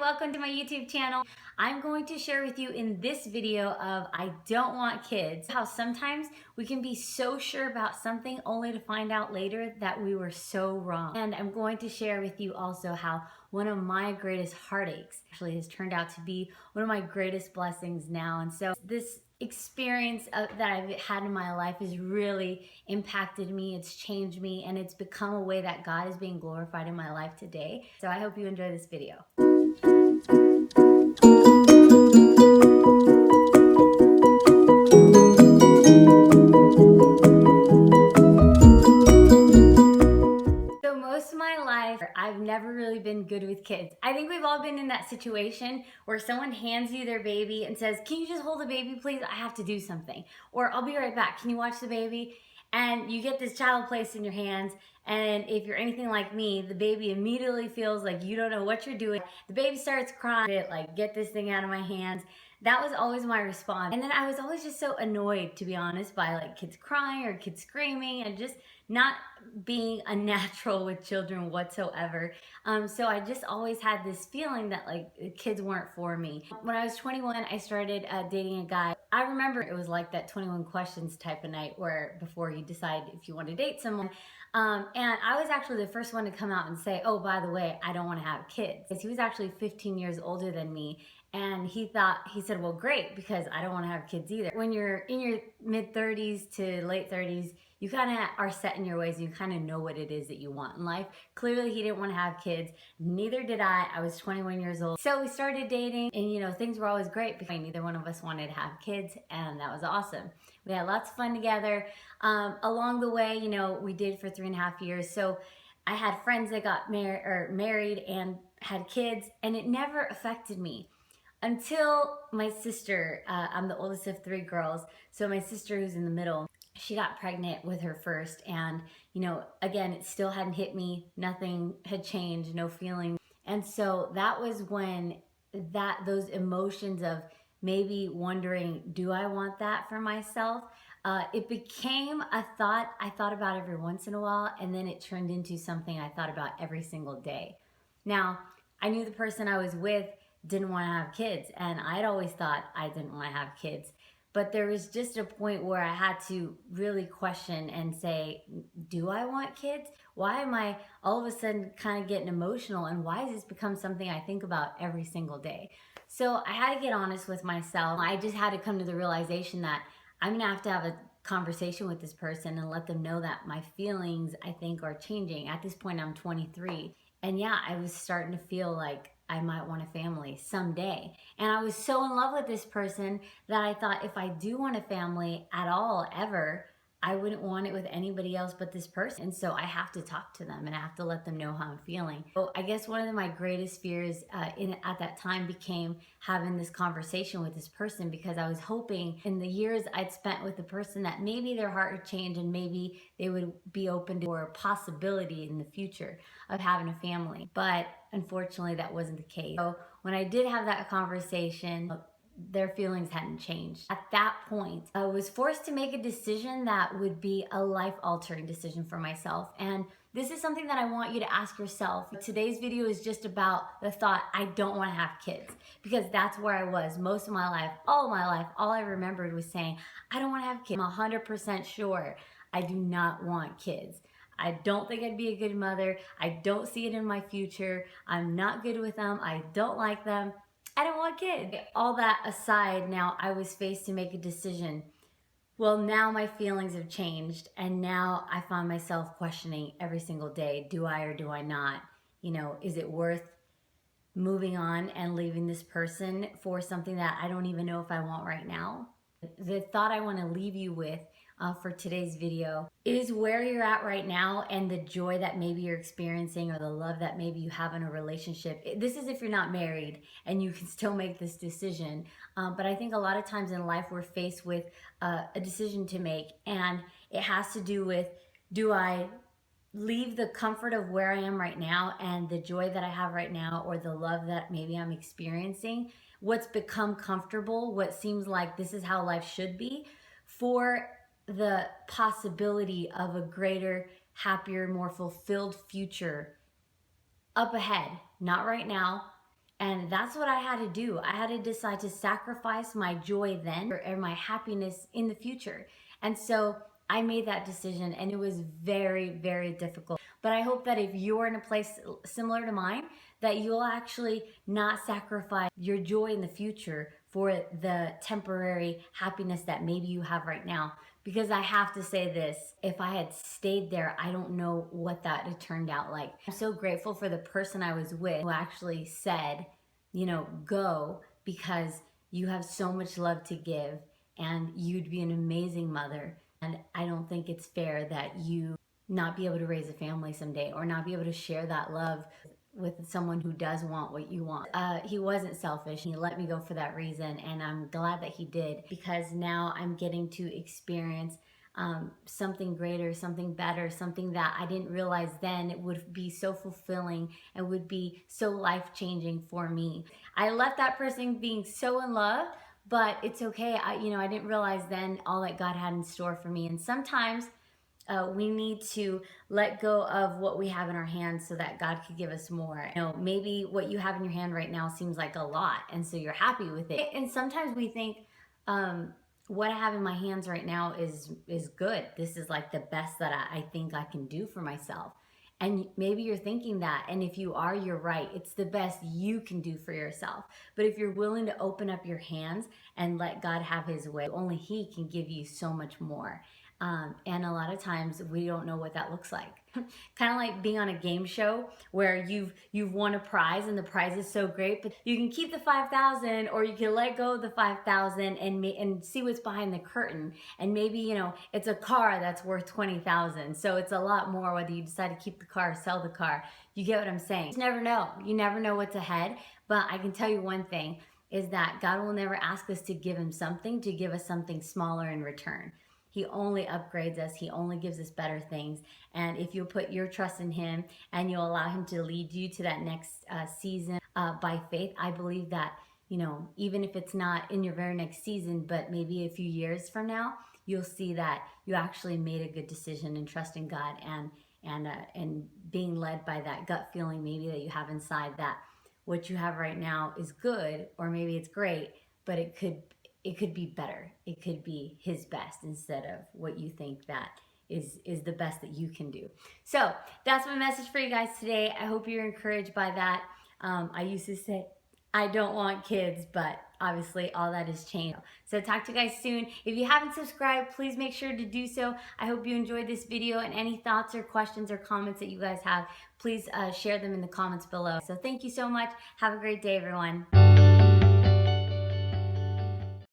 welcome to my YouTube channel. I'm going to share with you in this video of I don't want kids. How sometimes we can be so sure about something only to find out later that we were so wrong. And I'm going to share with you also how one of my greatest heartaches actually has turned out to be one of my greatest blessings now. And so this experience that I've had in my life has really impacted me, it's changed me, and it's become a way that God is being glorified in my life today. So I hope you enjoy this video. So most of my life, I've never really been good with kids. I think we've all been in that situation where someone hands you their baby and says, "Can you just hold the baby, please? I have to do something." Or, "I'll be right back. Can you watch the baby?" And you get this child placed in your hands, and if you're anything like me, the baby immediately feels like you don't know what you're doing. The baby starts crying, like, "Get this thing out of my hands." That was always my response. And then I was always just so annoyed, to be honest, by like kids crying or kids screaming and just not being a natural with children whatsoever. So I just always had this feeling that like kids weren't for me. When I was 21, I started dating a guy. I remember it was like that 21 questions type of night where before you decide if you want to date someone. And I was actually the first one to come out and say, "Oh, by the way, I don't want to have kids." Because he was actually 15 years older than me. And he said, "Well, great, because I don't want to have kids either." When you're in your mid 30s to late 30s, you kind of are set in your ways and you kind of know what it is that you want in life. Clearly, he didn't want to have kids. Neither did I. I was 21 years old. So we started dating and, things were always great because neither one of us wanted to have kids, and that was awesome. We had lots of fun together. Along the way, we dated for 3.5 years. So I had friends that got married and had kids, and it never affected me. Until my sister, I'm the oldest of 3 girls, so my sister who's in the middle, she got pregnant with her first, and again, it still hadn't hit me, nothing had changed, no feeling. And so that was when those emotions of maybe wondering, do I want that for myself? It became a thought I thought about every once in a while, and then it turned into something I thought about every single day. Now, I knew the person I was with didn't want to have kids, and I'd always thought I didn't want to have kids. But there was just a point where I had to really question and say, do I want kids? Why am I all of a sudden kind of getting emotional, and why has this become something I think about every single day? So I had to get honest with myself. I just had to come to the realization that I'm gonna have to have a conversation with this person and let them know that my feelings, I think, are changing. At this point, I'm 23. And yeah, I was starting to feel like I might want a family someday. And I was so in love with this person that I thought if I do want a family at all, ever, I wouldn't want it with anybody else but this person. And so I have to talk to them and I have to let them know how I'm feeling. So I guess one of my greatest fears at that time became having this conversation with this person, because I was hoping in the years I'd spent with the person that maybe their heart would change and maybe they would be open to a possibility in the future of having a family. But unfortunately, that wasn't the case. So when I did have that conversation, their feelings hadn't changed. At that point, I was forced to make a decision that would be a life-altering decision for myself. And this is something that I want you to ask yourself. Today's video is just about the thought, I don't want to have kids, because that's where I was most of my life, all of my life. All I remembered was saying, I don't want to have kids. I'm 100% sure I do not want kids. I don't think I'd be a good mother. I don't see it in my future. I'm not good with them. I don't like them. I don't want kids. All that aside, now I was faced to make a decision. Well, now my feelings have changed, and now I find myself questioning every single day, do I or do I not? Is it worth moving on and leaving this person for something that I don't even know if I want right now? The thought I want to leave you with for today's video is where you're at right now and the joy that maybe you're experiencing or the love that maybe you have in a relationship. This is if you're not married and you can still make this decision. But I think a lot of times in life we're faced with a decision to make, and it has to do with, do I leave the comfort of where I am right now and the joy that I have right now, or the love that maybe I'm experiencing, what's become comfortable, what seems like this is how life should be, for the possibility of a greater, happier, more fulfilled future up ahead, not right now, And that's what I had to do. I had to decide to sacrifice my joy then or my happiness in the future. And so I made that decision, and it was very, very difficult. But I hope that if you're in a place similar to mine, that you'll actually not sacrifice your joy in the future for the temporary happiness that maybe you have right now. Because I have to say this, if I had stayed there, I don't know what that had turned out like. I'm so grateful for the person I was with who actually said, you know, go, because you have so much love to give and you'd be an amazing mother. And I don't think it's fair that you not be able to raise a family someday or not be able to share that love with someone who does want what you want. He wasn't selfish. He let me go for that reason, and I'm glad that he did, because now I'm getting to experience something greater, something better, something that I didn't realize then it would be so fulfilling and would be so life-changing for me. I left that person being so in love, but it's okay. I didn't realize then all that God had in store for me. And sometimes we need to let go of what we have in our hands so that God could give us more. You know, maybe what you have in your hand right now seems like a lot, and so you're happy with it. And sometimes we think, what I have in my hands right now is good. This is like the best that I think I can do for myself. And maybe you're thinking that, and if you are, you're right. It's the best you can do for yourself. But if you're willing to open up your hands and let God have his way, only he can give you so much more. And a lot of times we don't know what that looks like. Kind of like being on a game show where you've won a prize and the prize is so great, but you can keep the 5,000 or you can let go of the 5,000 and see what's behind the curtain. And maybe, it's a car that's worth 20,000. So it's a lot more whether you decide to keep the car or sell the car. You get what I'm saying? You just never know. You never know what's ahead. But I can tell you one thing is that God will never ask us to give him something, to give us something smaller in return. He only upgrades us. He only gives us better things. And if you put your trust in him and you allow him to lead you to that next season by faith, I believe that, even if it's not in your very next season, but maybe a few years from now, you'll see that you actually made a good decision in trusting God and being led by that gut feeling maybe that you have inside, that what you have right now is good, or maybe it's great, but it could be better. It could be his best instead of what you think that is the best that you can do. So that's my message for you guys today. I hope you're encouraged by that. I used to say, I don't want kids, but obviously all that has changed. So talk to you guys soon. If you haven't subscribed, please make sure to do so. I hope you enjoyed this video, and any thoughts or questions or comments that you guys have, please share them in the comments below. So thank you so much. Have a great day, everyone.